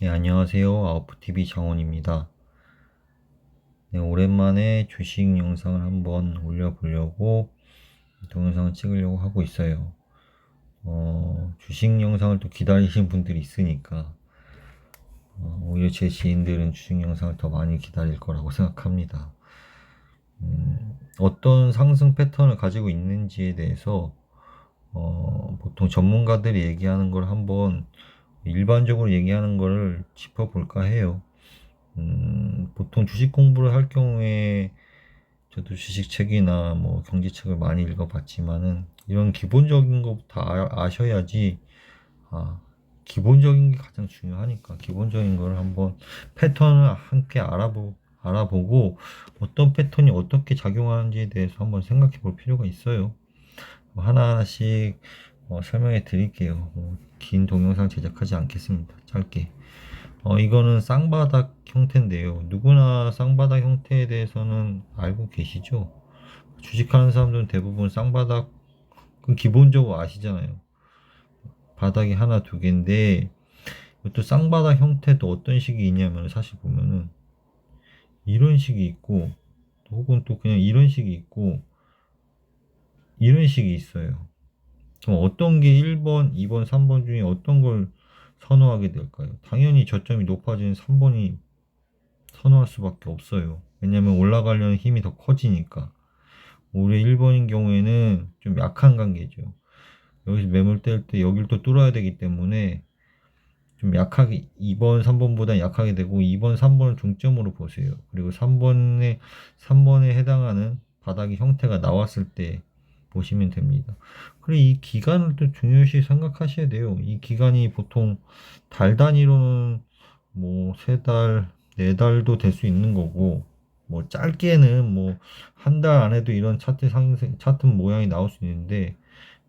네, 안녕하세요. 아웃풋TV 장원입니다. 네, 오랜만에 주식 영상을 한번 올려보려고 동영상을 찍으려고 하고 있어요. 주식 영상을 또 기다리시는 분들이 있으니까 오히려 제 지인들은 주식 영상을 더 많이 기다릴 거라고 생각합니다. 어떤 상승 패턴을 가지고 있는지에 대해서 보통 전문가들이 얘기하는 걸 한번 일반적으로 얘기하는 거를 짚어볼까 해요. 보통 주식 공부를 할 경우에 저도 주식책이나 뭐 경제책을 많이 읽어봤지만은 이런 기본적인 것부터 아셔야지. 아, 기본적인 게 가장 중요하니까 기본적인 걸 한번 패턴을 함께 알아보고 어떤 패턴이 어떻게 작용하는지에 대해서 한번 생각해 볼 필요가 있어요. 뭐 하나하나씩 설명해 드릴게요. 긴 동영상 제작하지 않겠습니다. 짧게. 이거는 쌍바닥 형태인데요. 누구나 쌍바닥 형태에 대해서는 알고 계시죠? 주식하는 사람들은 대부분 쌍바닥, 그 기본적으로 아시잖아요. 바닥이 하나, 두 개인데, 또 쌍바닥 형태도 어떤 식이 있냐면, 사실 보면은, 이런 식이 있고, 혹은 또 그냥 이런 식이 있고, 이런 식이 있어요. 그럼 어떤 게 1번, 2번, 3번 중에 어떤 걸 선호하게 될까요? 당연히 저점이 높아지는 3번이 선호할 수밖에 없어요. 왜냐면 올라가려는 힘이 더 커지니까. 올해 1번인 경우에는 좀 약한 관계죠. 여기서 매물 뗄 때 여길 또 뚫어야 되기 때문에 좀 약하게 2번, 3번보다 약하게 되고 2번, 3번을 중점으로 보세요. 그리고 3번에 해당하는 바닥의 형태가 나왔을 때 보시면 됩니다. 그리고 이 기간을 또 중요시 생각하셔야 돼요. 이 기간이 보통 달 단위로는 뭐 3달, 4달도 될 수 있는 거고 뭐 짧게는 뭐 한 달 안에도 이런 차트 모양이 나올 수 있는데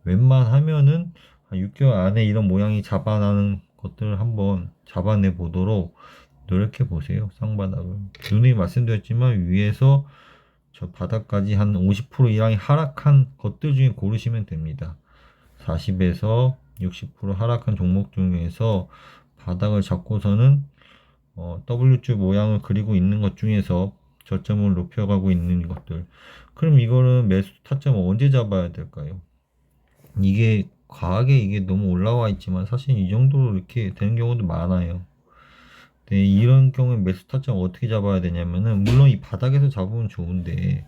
웬만하면은 한 6개월 안에 이런 모양이 잡아나는 것들을 한번 잡아내 보도록 노력해 보세요. 쌍바닥을. 누누이 말씀드렸지만 위에서 저 바닥까지 한 50% 이상이 하락한 것들 중에 고르시면 됩니다. 40에서 60% 하락한 종목 중에서 바닥을 잡고서는 W줄 모양을 그리고 있는 것 중에서 저점을 높여가고 있는 것들. 그럼 이거는 매수 타점을 언제 잡아야 될까요? 이게 과하게 이게 너무 올라와 있지만 사실 이 정도로 이렇게 되는 경우도 많아요. 네, 이런 경우에 매수 타점 어떻게 잡아야 되냐면은 물론 이 바닥에서 잡으면 좋은데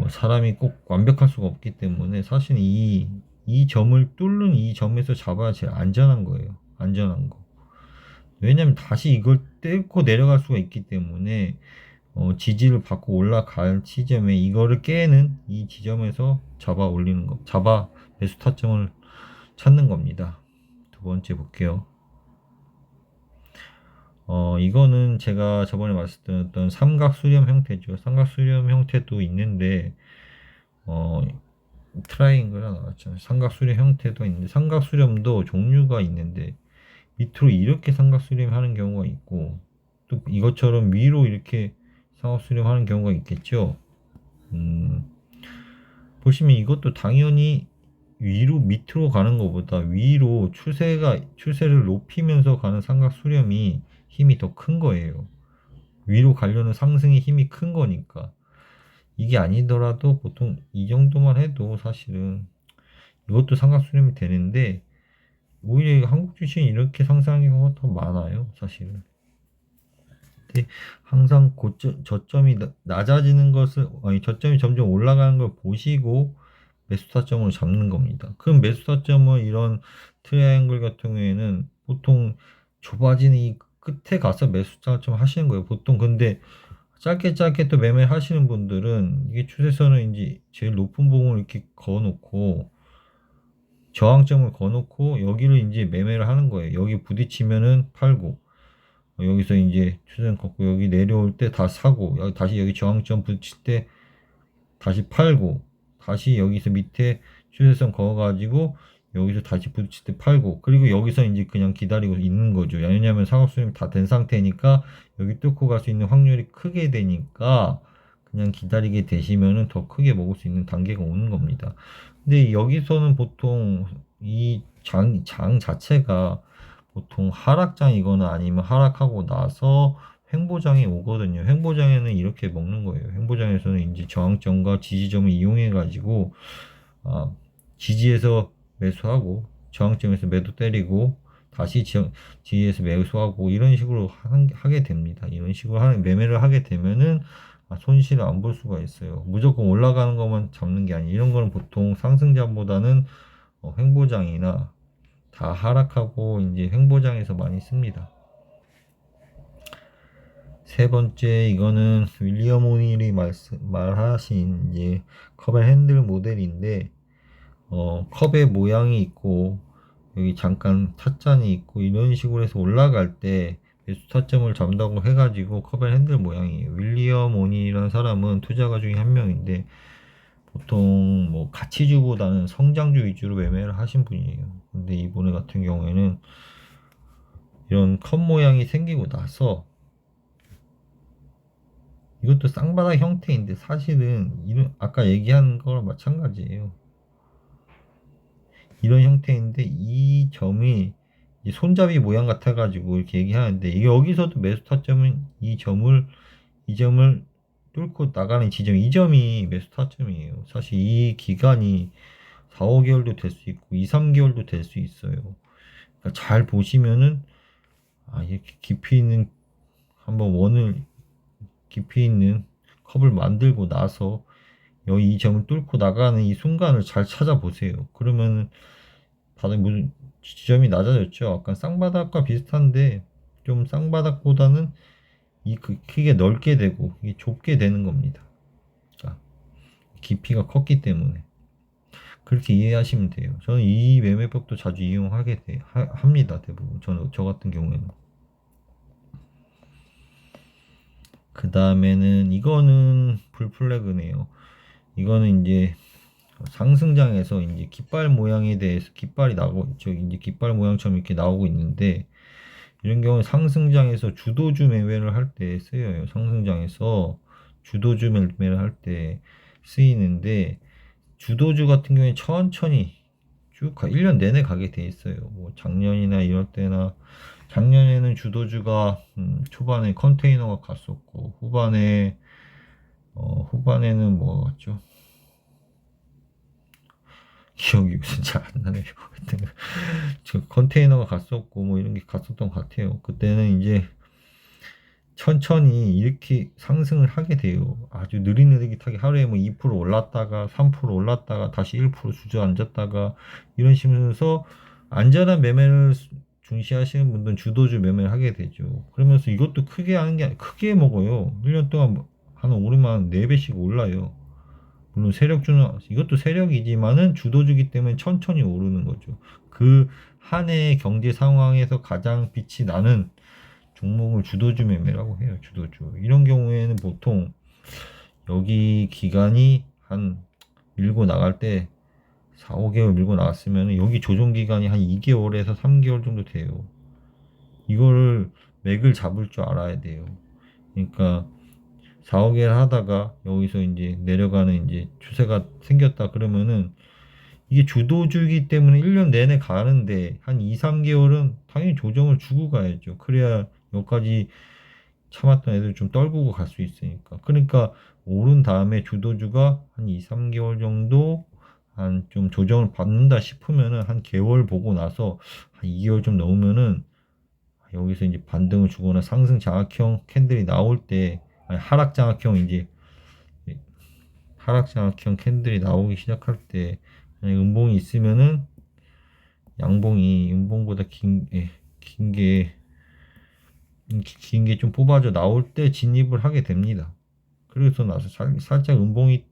사람이 꼭 완벽할 수가 없기 때문에 사실 이 점을 뚫는 이 점에서 잡아야 제일 안전한 거예요. 안전한 거. 왜냐면 다시 이걸 뚫고 내려갈 수가 있기 때문에 지지를 받고 올라갈 시점에 이거를 깨는 이 지점에서 잡아 올리는 거, 잡아 매수 타점을 찾는 겁니다. 두 번째 볼게요. 이거는 제가 저번에 말씀드렸던 삼각 수렴 형태죠. 삼각 수렴 형태도 있는데, 어, 트라이앵글 하나 나왔죠. 삼각 수렴 형태도 있는데, 삼각 수렴도 종류가 있는데, 밑으로 이렇게 삼각 수렴하는 경우가 있고, 또 이것처럼 위로 이렇게 삼각 수렴하는 경우가 있겠죠. 음, 보시면 이것도 당연히 위로 밑으로 가는 것보다 위로 추세를 높이면서 가는 삼각 수렴이 힘이 더 큰 거예요. 위로 가려는 상승의 힘이 큰 거니까. 이게 아니더라도 보통 이 정도만 해도 사실은 이것도 삼각 수렴이 되는데 오히려 한국 주식은 이렇게 상승하는 경우가 더 많아요, 사실은. 근데 항상 저점이 낮아지는 것을 아니 저점이 점점 올라가는 걸 보시고 매수 타점으로 잡는 겁니다. 그럼 매수 타점은 이런 트라이앵글 같은 경우에는 보통 좁아지는 이 끝에 가서 매수 타점 하시는 거예요. 보통 근데 짧게 또 매매 하시는 분들은 이게 추세선은 이제 제일 높은 부분을 이렇게 그어놓고 저항점을 그어놓고 여기를 이제 매매를 하는 거예요. 여기 부딪히면은 팔고 여기서 이제 추세선 걷고 여기 내려올 때 다 사고 다시 여기 저항점 부딪힐 때 다시 팔고 다시 여기서 밑에 추세선 그어가지고 여기서 다시 부딪힐 때 팔고 그리고 여기서 이제 그냥 기다리고 있는 거죠. 왜냐하면 상업수렴이 다 된 상태니까 여기 뚫고 갈 수 있는 확률이 크게 되니까 그냥 기다리게 되시면은 더 크게 먹을 수 있는 단계가 오는 겁니다. 근데 여기서는 보통 이 장 자체가 보통 하락장이거나 아니면 하락하고 나서 횡보장이 오거든요. 횡보장에는 이렇게 먹는 거예요. 횡보장에서는 이제 저항점과 지지점을 이용해 가지고 지지에서 매수하고 저항점에서 매도 때리고 다시 지지에서 매수하고 이런 식으로 하게 됩니다. 이런 식으로 매매를 하게 되면은 손실을 안 볼 수가 있어요. 무조건 올라가는 것만 잡는 게 아니에요. 이런 거는 보통 상승장보다는 횡보장이나 다 하락하고 이제 횡보장에서 많이 씁니다. 세 번째, 이거는 윌리엄 오닐이 말하신 이제 컵의 핸들 모델인데, 컵의 모양이 있고, 여기 잠깐 찻잔이 있고, 이런 식으로 해서 올라갈 때 매수 타점을 잡는다고 해가지고 컵의 핸들 모양이에요. 윌리엄 오닐이라는 사람은 투자가 중에 한 명인데, 보통 뭐 가치주보다는 성장주 위주로 매매를 하신 분이에요. 근데 이번에 같은 경우에는 이런 컵 모양이 생기고 나서 이것도 쌍바닥 형태인데 사실은 이런 아까 얘기한 거랑 마찬가지예요. 이런 형태인데 이 점이 손잡이 모양 같아가지고 이렇게 얘기하는데 이게 여기서도 매수 타점은 이 점을 뚫고 나가는 지점, 이 점이 매수 타점이에요. 사실 이 기간이 4, 5개월도 될 수 있고 2, 3개월도 될 수 있어요. 그러니까 잘 보시면은 이렇게 깊이 있는 한번 원을 깊이 있는 컵을 만들고 나서 이 점을 뚫고 나가는 이 순간을 잘 찾아보세요. 그러면 바닥 무슨 지점이 낮아졌죠. 약간 쌍바닥과 비슷한데 좀 쌍바닥보다는 크게 넓게 되고 이게 좁게 되는 겁니다. 자, 깊이가 컸기 때문에 그렇게 이해하시면 돼요. 저는 이 매매법도 자주 합니다. 대부분 저 같은 경우에는. 그 다음에는 이거는 풀플래그네요. 이거는 이제 상승장에서 이제 깃발 모양에 대해서 깃발이 나오고 있죠. 이제 깃발 모양처럼 이렇게 나오고 있는데 이런 경우는 상승장에서 주도주 매매를 할 때 쓰여요. 상승장에서 주도주 매매를 할 때 쓰이는데 주도주 같은 경우에 천천히 쭉 1년 내내 가게 돼 있어요. 뭐 작년이나 이럴 때나 작년에는 주도주가 초반에 컨테이너가 갔었고 후반에는 뭐였죠? 기억이 요즘 잘 안 나네요. 저 컨테이너가 갔었고 뭐 이런 게 갔었던 것 같아요. 그때는 이제 천천히 이렇게 상승을 하게 돼요. 아주 느릿느릿하게 하루에 뭐 2% 올랐다가 3% 올랐다가 다시 1% 주저앉았다가 이런 식으로 안전한 매매를 중시하시는 분들은 주도주 매매를 하게 되죠. 그러면서 이것도 크게 하는 게 크게 먹어요. 1년 동안 한 오르면 4배씩 올라요. 물론 세력주는 이것도 세력이지만은 주도주기 때문에 천천히 오르는 거죠. 그 한 해의 경제 상황에서 가장 빛이 나는 종목을 주도주 매매라고 해요. 주도주. 이런 경우에는 보통 여기 기간이 한 밀고 나갈 때 4, 5개월 밀고 나갔으면 여기 조정 기간이 한 2개월에서 3개월 정도 돼요. 이거를 맥을 잡을 줄 알아야 돼요. 그러니까 4, 5개월 하다가 여기서 이제 내려가는 이제 추세가 생겼다 그러면은 이게 주도주기 때문에 1년 내내 가는데 한 2, 3개월은 당연히 조정을 주고 가야죠. 그래야 여기까지 참았던 애들 좀 떨구고 갈 수 있으니까. 그러니까 오른 다음에 주도주가 한 2, 3개월 정도 한 좀 조정을 받는다 싶으면은 한 개월 보고 나서 한 2개월 좀 넘으면은 여기서 이제 반등을 주거나 상승 장악형 캔들이 나올 때 하락 장악형 캔들이 나오기 시작할 때 음봉이 있으면은 양봉이 음봉보다 긴 게 좀 뽑아져 나올 때 진입을 하게 됩니다. 그래서 나서 살짝 음봉이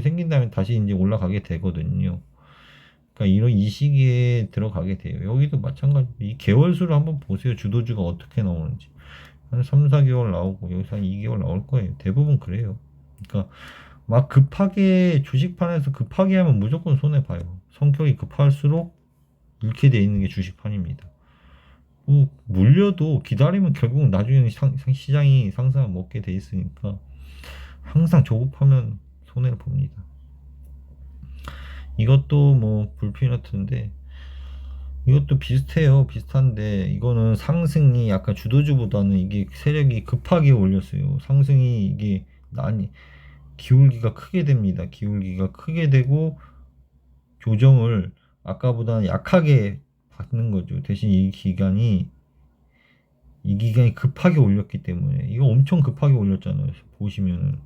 생긴다면 다시 이제 올라가게 되거든요. 그러니까 이 시기에 들어가게 돼요. 여기도 마찬가지. 이 개월수를 한번 보세요. 주도주가 어떻게 나오는지. 한 3, 4개월 나오고 여기서 한 2개월 나올 거예요. 대부분 그래요. 그러니까 막 급하게 주식판에서 급하게 하면 무조건 손해 봐요. 성격이 급할수록 잃게 돼 있는 게 주식판입니다. 물려도 기다리면 결국 나중에는 시장이 상승을 먹게 돼 있으니까 항상 조급하면 손해를 봅니다. 이것도 뭐 불피너트인데 이것도 비슷해요. 비슷한데 이거는 상승이 약간 주도주보다는 이게 세력이 급하게 올렸어요. 상승이 이게 많이 기울기가 크게 됩니다. 기울기가 크게 되고 조정을 아까보다는 약하게 받는 거죠. 대신 이 기간이 급하게 올렸기 때문에 이거 엄청 급하게 올렸잖아요. 보시면은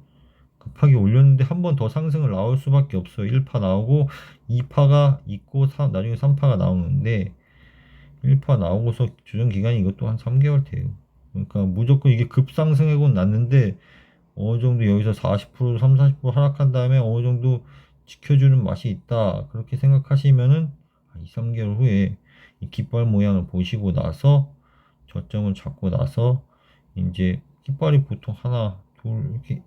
급하게 올렸는데 한 번 더 상승을 나올 수밖에 없어요. 1파 나오고 2파가 있고 나중에 3파가 나오는데 1파 나오고서 조정 기간이 이것도 한 3개월 돼요. 그러니까 무조건 이게 급상승하고 났는데 어느 정도 여기서 40% 3, 40% 하락한 다음에 어느 정도 지켜주는 맛이 있다. 그렇게 생각하시면은 2, 3개월 후에 이 깃발 모양을 보시고 나서 저점을 잡고 나서 이제 깃발이 보통 하나, 둘 이렇게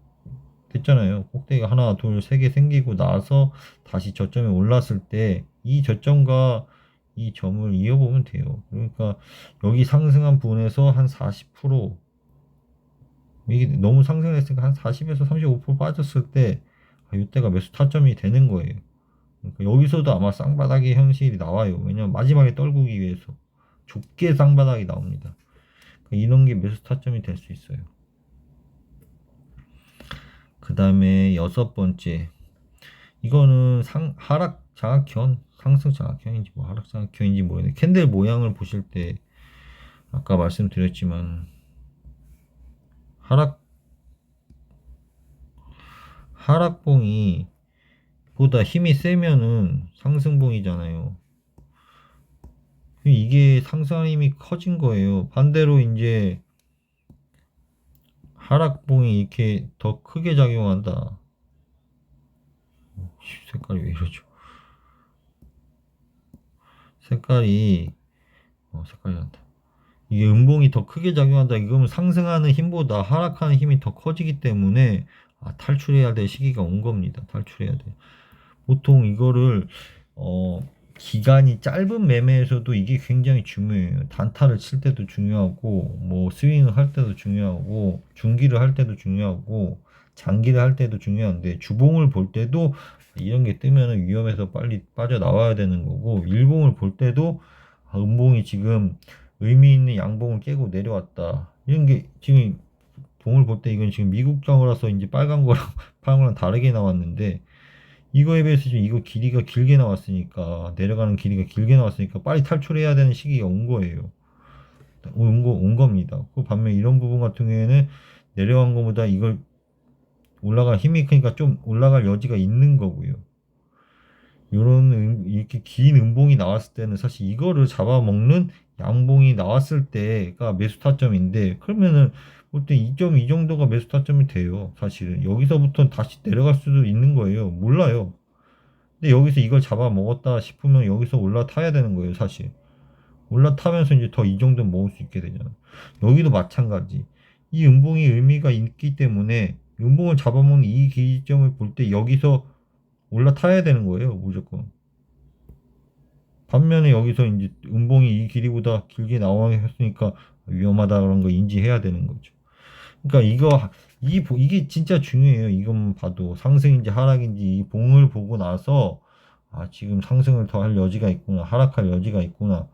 됐잖아요. 꼭대기가 하나, 둘, 세 개 생기고 나서 다시 저점에 올랐을 때 이 저점과 이 점을 이어보면 돼요. 그러니까 여기 상승한 부분에서 한 40% 이게 너무 상승했으니까 한 40에서 35% 빠졌을 때 이때가 매수 타점이 되는 거예요. 그러니까 여기서도 아마 쌍바닥의 현실이 나와요. 왜냐면 마지막에 떨구기 위해서 좁게 쌍바닥이 나옵니다. 그러니까 이런 게 매수 타점이 될 수 있어요. 그 다음에 여섯 번째, 이거는 하락 장악현, 상승 장악현인지 뭐 하락 장악현인지 모르겠는데 캔들 모양을 보실 때 아까 말씀드렸지만 하락봉이 보다 힘이 세면은 상승봉이잖아요. 이게 상승 힘이 커진 거예요. 반대로 이제 하락봉이 이렇게 더 크게 작용한다. 색깔이 왜 이러죠? 색깔이 난다. 이게 음봉이 더 크게 작용한다. 이거는 상승하는 힘보다 하락하는 힘이 더 커지기 때문에 탈출해야 될 시기가 온 겁니다. 탈출해야 돼. 보통 이거를 어, 기간이 짧은 매매에서도 이게 굉장히 중요해요. 단타를 칠 때도 중요하고, 뭐 스윙을 할 때도 중요하고, 중기를 할 때도 중요하고, 장기를 할 때도 중요한데 주봉을 볼 때도 이런 게 뜨면 위험해서 빨리 빠져나와야 되는 거고, 일봉을 볼 때도 음봉이 지금 의미 있는 양봉을 깨고 내려왔다. 이런 게 지금 봉을 볼 때 이건 지금 미국 장으로서 이제 빨간 거랑 파란 거랑 다르게 나왔는데 이거에 비해서 지금 이거 길이가 길게 나왔으니까 내려가는 길이가 길게 나왔으니까 빨리 탈출해야 되는 시기가 온 거예요. 온 겁니다. 그 반면 이런 부분 같은 경우에는 내려간 것보다 이걸 올라갈 힘이 크니까 좀 올라갈 여지가 있는 거고요. 이렇게 긴 음봉이 나왔을 때는 사실 이거를 잡아먹는 양봉이 나왔을 때가 매수 타점인데 그러면은 보통 2.2 정도가 매수 타점이 돼요. 사실은 여기서부터 다시 내려갈 수도 있는 거예요. 몰라요. 근데 여기서 이걸 잡아먹었다 싶으면 여기서 올라타야 되는 거예요. 사실 올라타면서 이제 더 이 정도 먹을 수 있게 되잖아. 여기도 마찬가지. 이 음봉이 의미가 있기 때문에 음봉을 잡아먹는 이 기점을 볼 때 여기서 올라타야 되는 거예요, 무조건. 반면에 여기서 이제 음봉이 이 길이보다 길게 나오게 했으니까 위험하다 그런 거 인지해야 되는 거죠. 그러니까 이게 진짜 중요해요. 이것만 봐도 상승인지 하락인지 이 봉을 보고 나서 지금 상승을 더 할 여지가 있구나, 하락할 여지가 있구나.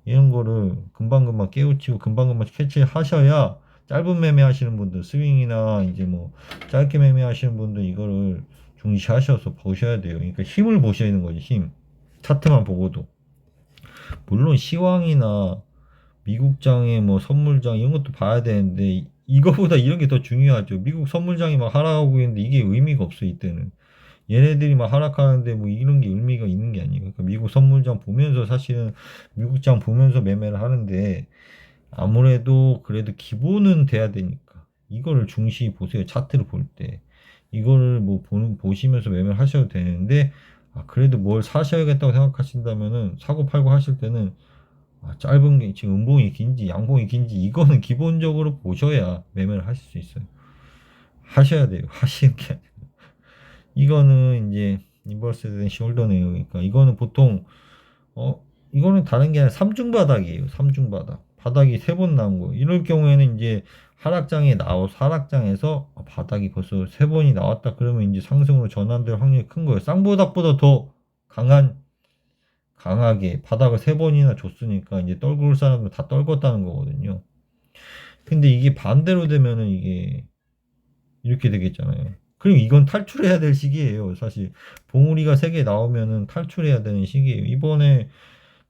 이런 거를 금방금방 깨우치고 금방금방 캐치하셔야 짧은 매매 하시는 분들, 스윙이나 이제 뭐 짧게 매매 하시는 분들 이거를 중시하셔서 보셔야 돼요. 그러니까 힘을 보셔야 되는 거지, 힘. 차트만 보고도. 물론 시황이나 미국장의 뭐 선물장 이런 것도 봐야 되는데 이거보다 이런 게 더 중요하죠. 미국 선물장이 막 하락하고 있는데 이게 의미가 없어 이때는. 얘네들이 막 하락하는데 뭐 이런 게 의미가 있는 게 아니에요. 그러니까 미국 선물장 보면서 사실은 미국장 보면서 매매를 하는데 아무래도 그래도 기본은 돼야 되니까 이거를 중시 보세요. 차트를 볼 때. 이거를 뭐 보시면서 매매를 하셔도 되는데 그래도 뭘 사셔야겠다고 생각하신다면은 사고 팔고 하실 때는 짧은 게 지금 음봉이 긴지 양봉이 긴지 이거는 기본적으로 보셔야 매매를 하실 수 있어요. 하셔야 돼요. 하시는 게 아니라. 이거는 이제 인버스 된 숄더네요. 그러니까 이거는 보통 이거는 다른 게 아니라 삼중 바닥이에요. 삼중 바닥. 바닥이 세 번 나온 거. 이럴 경우에는 이제 하락장에서 바닥이 벌써 세 번이 나왔다. 그러면 이제 상승으로 전환될 확률이 큰 거예요. 쌍바닥보다 더 강한 강하게 바닥을 3번이나 줬으니까 이제 떨굴 사람들 다 떨궜다는 거거든요. 근데 이게 반대로 되면은 이게 이렇게 되겠잖아요. 그리고 이건 탈출해야 될 시기예요. 사실 봉우리가 3개 나오면은 탈출해야 되는 시기예요. 이번에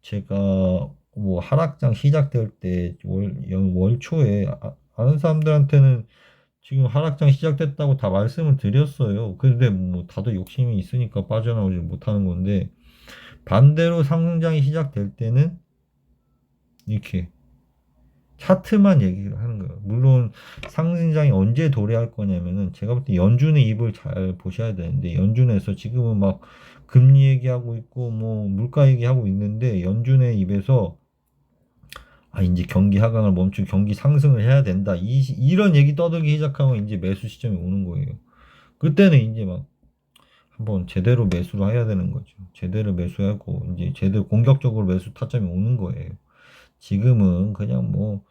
제가 뭐 하락장 시작될 때 월 초에 아는 사람들한테는 지금 하락장 시작됐다고 다 말씀을 드렸어요. 근데 뭐 다들 욕심이 있으니까 빠져나오지 못하는 건데, 반대로 상승장이 시작될 때는 이렇게 차트만 얘기를 하는 거예요. 물론 상승장이 언제 도래할 거냐면은 제가 볼 때 연준의 입을 잘 보셔야 되는데, 연준에서 지금은 막 금리 얘기하고 있고 뭐 물가 얘기하고 있는데, 연준의 입에서 이제 경기 하강을 멈추고 경기 상승을 해야 된다, 이런 얘기 떠들기 시작하면 이제 매수 시점이 오는 거예요. 그때는 이제 막 한번 제대로 매수를 해야 되는 거죠. 제대로 매수하고 이제 제대로 공격적으로 매수 타점이 오는 거예요. 지금은 그냥 뭐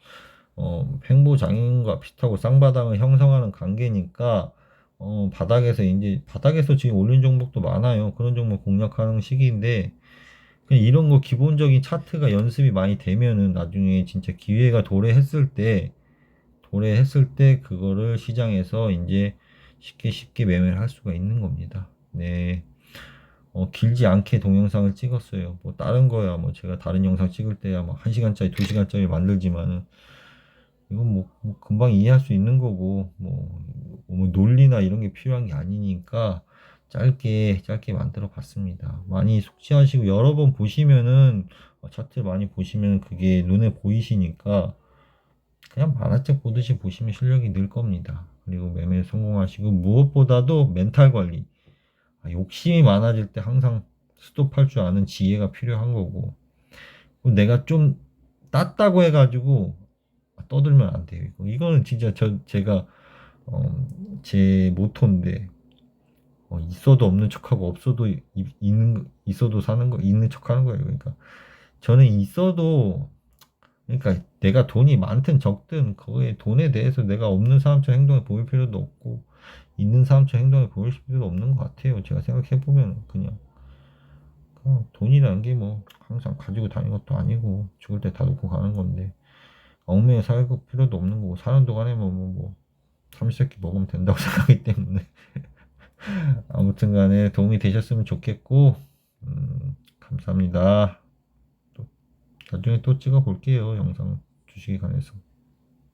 횡보장인과 비슷하고 쌍바닥을 형성하는 관계니까, 바닥에서 이제 바닥에서 지금 올린 종목도 많아요. 그런 종목 공략하는 시기인데, 그냥 이런 거 기본적인 차트가 연습이 많이 되면은 나중에 진짜 기회가 도래했을 때 그거를 시장에서 이제 쉽게 쉽게 매매를 할 수가 있는 겁니다. 네. 길지 않게 동영상을 찍었어요. 뭐 다른 거야 뭐 제가 다른 영상 찍을 때야 뭐 1시간짜리 2시간짜리 만들지만은, 이건 뭐 금방 이해할 수 있는 거고, 뭐 논리나 이런 게 필요한 게 아니니까 짧게 짧게 만들어 봤습니다. 많이 숙지하시고 여러 번 보시면은, 차트 많이 보시면 그게 눈에 보이시니까 그냥 만화책 보듯이 보시면 실력이 늘 겁니다. 그리고 매매 성공하시고, 무엇보다도 멘탈 관리. 욕심이 많아질 때 항상 스톱할 줄 아는 지혜가 필요한 거고, 내가 좀 땄다고 해가지고 떠들면 안 돼요. 이거는 진짜 제가 제 모토인데, 있어도 없는 척하고 없어도 있어도 사는 거 있는 척하는 거예요. 그러니까 저는 있어도, 그러니까 내가 돈이 많든 적든 그거에 돈에 대해서 내가 없는 사람처럼 행동해 보일 필요도 없고 있는 사람처럼 행동해 보일 필요도 없는 것 같아요. 제가 생각해 보면 그냥 돈이라는 게 뭐 항상 가지고 다니는 것도 아니고 죽을 때 다 놓고 가는 건데, 얽매여 살 필요도 없는 거고, 사는 동안에 뭐 삼시세끼 먹으면 된다고 생각하기 때문에 아무튼 간에 도움이 되셨으면 좋겠고, 감사합니다. 또 나중에 또 찍어 볼게요, 영상 주식에 관해서.